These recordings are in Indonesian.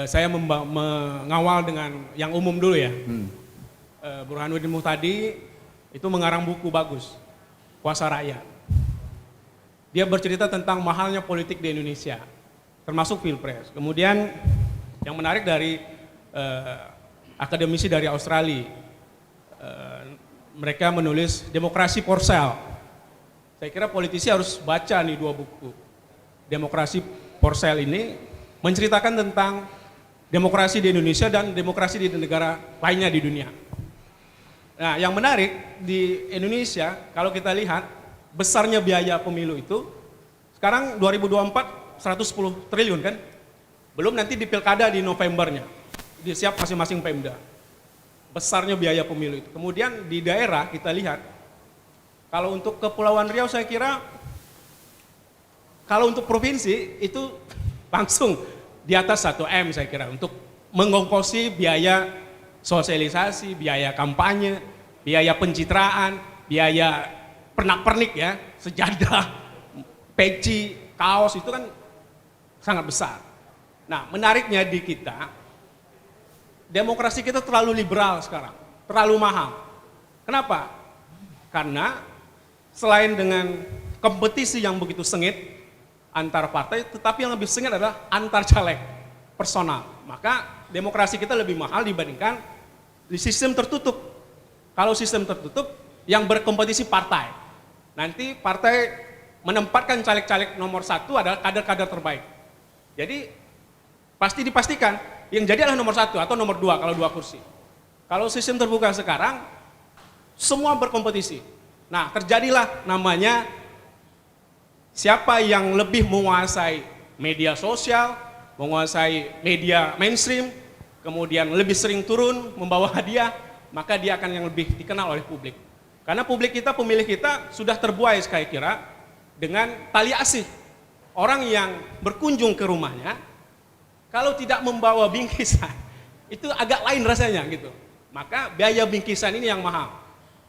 saya mengawal dengan yang umum dulu ya. Burhanuddin Muhtadi itu mengarang buku bagus, Kuasa Rakyat. Dia bercerita tentang mahalnya politik di Indonesia, termasuk Pilpres. Kemudian yang menarik dari akademisi dari Australia, mereka menulis Demokrasi for Sale. Saya kira politisi harus baca nih dua buku. Demokrasi for Sale ini menceritakan tentang demokrasi di Indonesia dan demokrasi di negara lainnya di dunia. Nah, yang menarik di Indonesia, kalau kita lihat besarnya biaya pemilu itu, sekarang 2024 110 triliun kan? Belum nanti di pilkada di Novembernya, disiap masing-masing Pemda. Besarnya biaya pemilu itu. Kemudian di daerah kita lihat, kalau untuk Kepulauan Riau saya kira, kalau untuk provinsi itu langsung di atas 1 M saya kira, untuk mengongkosi biaya sosialisasi, biaya kampanye, biaya pencitraan, biaya pernak-pernik ya, sejadah, peci, kaos itu kan sangat besar. Nah, menariknya di kita, demokrasi kita terlalu liberal sekarang, terlalu mahal. Kenapa? Karena selain dengan kompetisi yang begitu sengit antar partai, tetapi yang lebih sengit adalah antar caleg personal. Maka demokrasi kita lebih mahal dibandingkan di sistem tertutup. Kalau sistem tertutup, yang berkompetisi partai. Nanti partai menempatkan caleg-caleg nomor 1 adalah kader-kader terbaik. Jadi pasti dipastikan yang jadi adalah nomor 1 atau nomor 2 kalau 2 kursi. Kalau sistem terbuka sekarang, semua berkompetisi. Nah, terjadilah namanya siapa yang lebih menguasai media sosial, menguasai media mainstream, kemudian lebih sering turun membawa hadiah, maka dia akan yang lebih dikenal oleh publik. Karena publik kita, pemilih kita sudah terbuai saya kira dengan tali asih. Orang yang berkunjung ke rumahnya, kalau tidak membawa bingkisan, itu agak lain rasanya gitu. Maka biaya bingkisan ini yang mahal.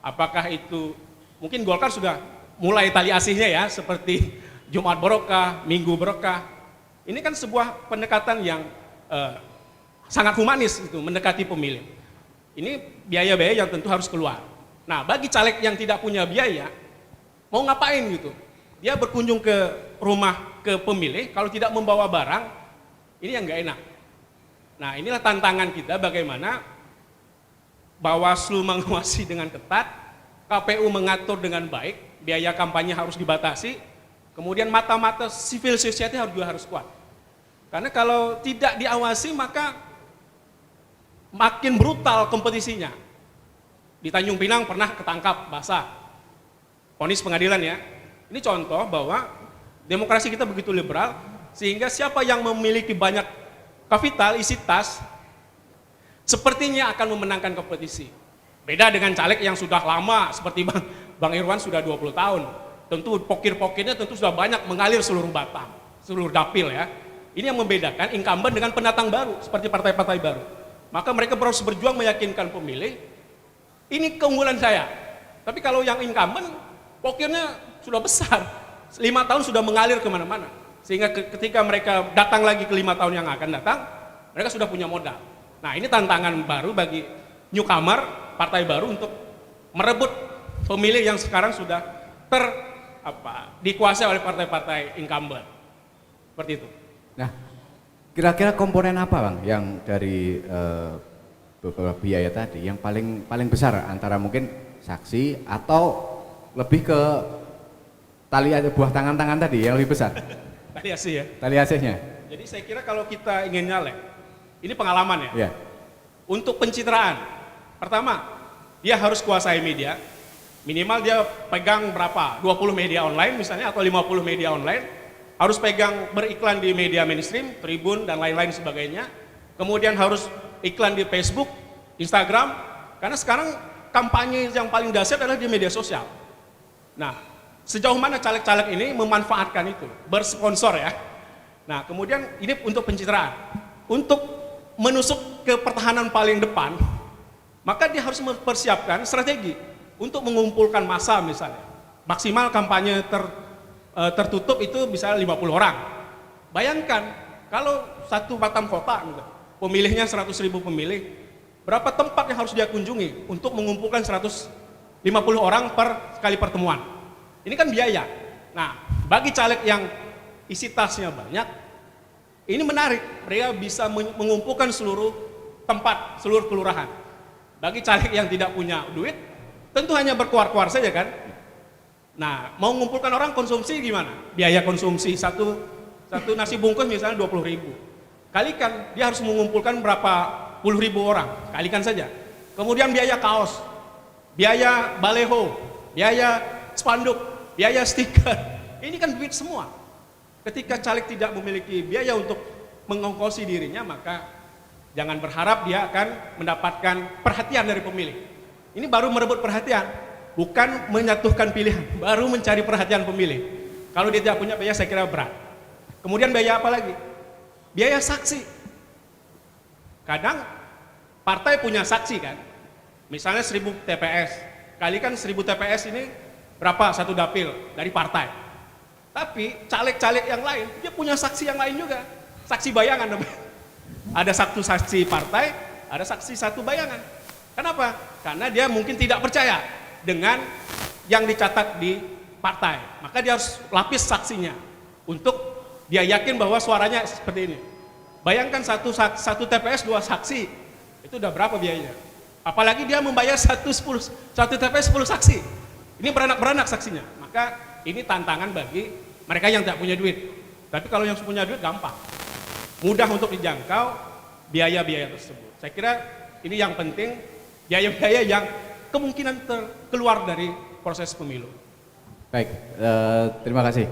Apakah itu, mungkin Golkar sudah mulai tali asihnya ya, seperti Jumat Barokah, Minggu Barokah. Ini kan sebuah pendekatan yang sangat humanis itu, mendekati pemilih. Ini biaya-biaya yang tentu harus keluar. Nah, bagi caleg yang tidak punya biaya, mau ngapain gitu? Dia berkunjung ke rumah ke pemilih, kalau tidak membawa barang, ini yang nggak enak. Nah, inilah tantangan kita bagaimana Bawaslu mengawasi dengan ketat, KPU mengatur dengan baik, biaya kampanye harus dibatasi, kemudian mata-mata civil society juga harus kuat. Karena kalau tidak diawasi maka makin brutal kompetisinya. Di Tanjung Pinang pernah ketangkap basah, vonis pengadilan ya. Ini contoh bahwa demokrasi kita begitu liberal, sehingga siapa yang memiliki banyak kapital, isi tas, sepertinya akan memenangkan kompetisi. Beda dengan caleg yang sudah lama, seperti Bang Irwan sudah 20 tahun. Tentu pokir-pokirnya tentu sudah banyak mengalir seluruh Batam, seluruh dapil ya. Ini yang membedakan incumbent dengan pendatang baru, seperti partai-partai baru. Maka mereka harus berjuang meyakinkan pemilih, ini keunggulan saya. Tapi kalau yang incumbent, pokirnya sudah besar, 5 tahun sudah mengalir kemana-mana. Sehingga ketika mereka datang lagi ke 5 tahun yang akan datang, mereka sudah punya modal. Nah, ini tantangan baru bagi newcomer, partai baru untuk merebut pemilih yang sekarang sudah dikuasai oleh partai-partai incumbent. Seperti itu. Nah, kira-kira komponen apa Bang yang dari beberapa biaya tadi yang paling besar antara mungkin saksi atau lebih ke tali buah tangan-tangan tadi yang lebih besar? Tali asih ya. Tali asihnya. Jadi saya kira kalau kita ingin nyalek, ini pengalaman ya. Ya. Untuk pencitraan, pertama dia harus kuasai media, minimal dia pegang berapa? 20 media online misalnya atau 50 media online, harus pegang beriklan di media mainstream, Tribun dan lain-lain sebagainya. Kemudian harus iklan di Facebook, Instagram, karena sekarang kampanye yang paling dahsyat adalah di media sosial. Nah, sejauh mana caleg-caleg ini memanfaatkan itu, bersponsor ya. Nah, kemudian ini untuk pencitraan. Untuk menusuk ke pertahanan paling depan, maka dia harus mempersiapkan strategi untuk mengumpulkan massa misalnya. Maksimal kampanye tertutup itu bisa 50 orang. Bayangkan Kalau satu Batam kota, pemilihnya 100.000 pemilih, berapa tempat yang harus dia kunjungi untuk mengumpulkan 150 orang per kali pertemuan? Ini kan biaya. Nah, bagi caleg yang isi tasnya banyak, ini menarik. Mereka bisa mengumpulkan seluruh tempat, seluruh kelurahan. Bagi caleg yang tidak punya duit, tentu hanya berkuar-kuar saja kan. Nah, mau mengumpulkan orang konsumsi gimana? Biaya konsumsi satu nasi bungkus misalnya 20.000. Kalikan, dia harus mengumpulkan berapa puluh ribu orang. Kalikan saja. Kemudian biaya kaos, biaya baleho, biaya spanduk, biaya stiker. Ini kan duit semua. Ketika caleg tidak memiliki biaya untuk mengongkosi dirinya, maka jangan berharap dia akan mendapatkan perhatian dari pemilih. Ini baru merebut perhatian, bukan menyatukan pilihan, baru mencari perhatian pemilih. Kalau dia tidak punya biaya, saya kira berat. Kemudian biaya apa lagi? Biaya saksi. Kadang partai punya saksi kan, misalnya 1000 TPS, kalikan 1000 TPS ini berapa satu dapil dari partai. Tapi caleg-caleg yang lain, dia punya saksi yang lain juga, saksi bayangan namanya. Ada satu saksi partai, ada saksi satu bayangan. Kenapa? Karena dia mungkin tidak percaya dengan yang dicatat di partai, maka dia harus lapis saksinya untuk dia yakin bahwa suaranya seperti ini. Bayangkan satu TPS 2 saksi, itu udah berapa biayanya? Apalagi dia membayar satu TPS 10 saksi. Ini beranak-beranak saksinya. Maka ini tantangan bagi mereka yang tidak punya duit. Tapi kalau yang punya duit gampang, mudah untuk dijangkau biaya-biaya tersebut. Saya kira ini yang penting, biaya-biaya yang kemungkinan keluar dari proses pemilu. Baik, terima kasih.